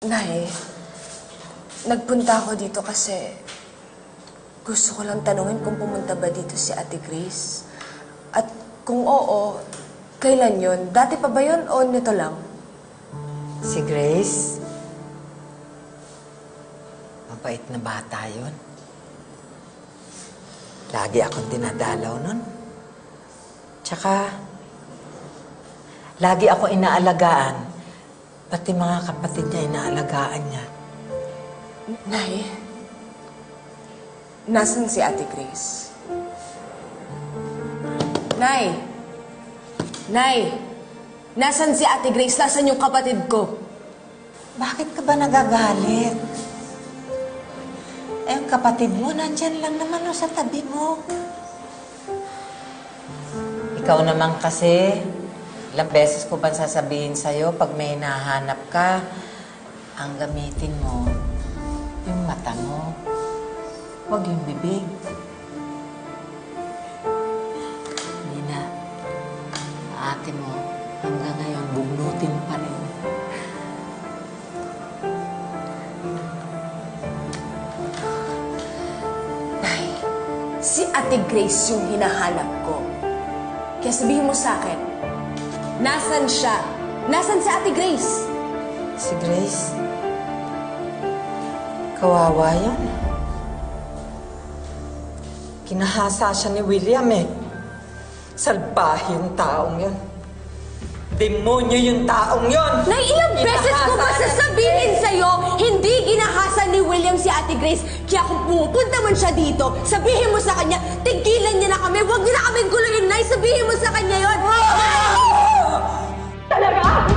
Nay, nagpunta ako dito kasi gusto ko lang tanungin kung pumunta ba dito si Ate Grace. At kung oo, kailan yun? Dati pa ba yun o nito lang? Si Grace? Mabait na bata yun. Lagi akong dinadalaw nun. Tsaka, lagi ako inaalagaan. Pati mga kapatid niya inaalagaan niya. Nay, nasan si Ate Grace? Nay! Nay! Nasan si Ate Grace? Nasan yung kapatid ko? Bakit ka ba nagagalit? Eh, yung kapatid mo, nandyan lang naman o sa tabi mo. Ikaw naman kasi, ilang beses ko ba sasabihin sa'yo, pag may hinahanap ka, ang gamitin mo, yung mata mo. Huwag yung bibig. Nina, ate mo, hanggang ngayon, bugnutin pa rin. Nay, si Ate Grace yung hinahanap ko. Kaya sabihin mo sa akin, nasan siya? Nasan si Ate Grace? Si Grace? Kawawa yan. Kinahasa siya ni William eh. Salbahe yung taong yun. Demonyo yung taong yun! Nay, ilang beses ko ba sasabihin sa'yo, hindi ginahasa ni William si Ate Grace. Kaya kung pumupunta man siya dito, sabihin mo sa kanya, tigilan niya na kami, huwag niya na kami guluhin, Nay. Sabihin mo sa kanya yun. Talaga?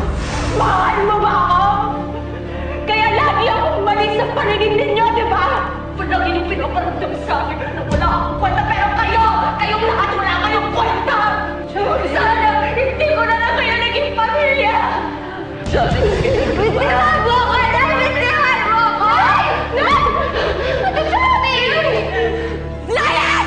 Mahal mo ba ako? Kaya lagi akong mali sa paningin ninyo, di ba? Palagi yung pinaparamdam sa akin na wala akong kwenta, pero kayong lahat wala kayong kwenta! Sana hindi ko na lang kayo naging pamilya! Bitiwan mo ako! Bitiwan mo ako! Ate Sammy! Layas!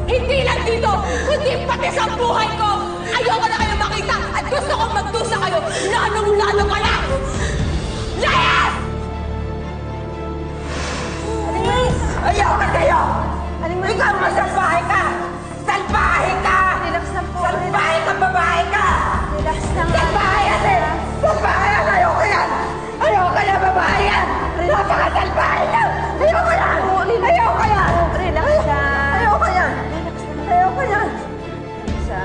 Hindi lang dito, kundi pati sa buhay ko! Ayoko na kayo makita at gusto kong magdusa kayo, lalong-lalo ka na! Layas! Ate Grace! Ayoko kayo! Ikaw masalbahe ka! Salbahe ka! Relax na po. Salbahe ka, babae ka! Relax na nga. Salbahe yan eh! Salbahe yan! Ayoko yan! Ayoko yan, babae yan! Napakasalbahe yan! Ayoko yan! Ayoko yan! Relax siya. Ayoko yan! Ayoko yan! Siya.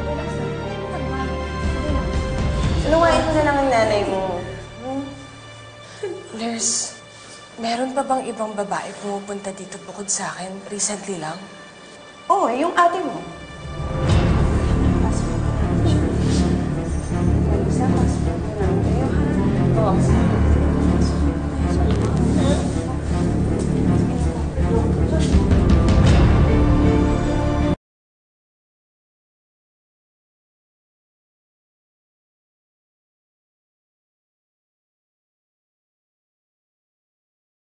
Relax na po. Luwain mo na lang ang nanay mo. Nurse, meron pa bang ibang babae pumupunta dito bukod sa akin recently lang? Oo, yung ate mo. Passport. Isa, passport na lang kayo, ha? Oo.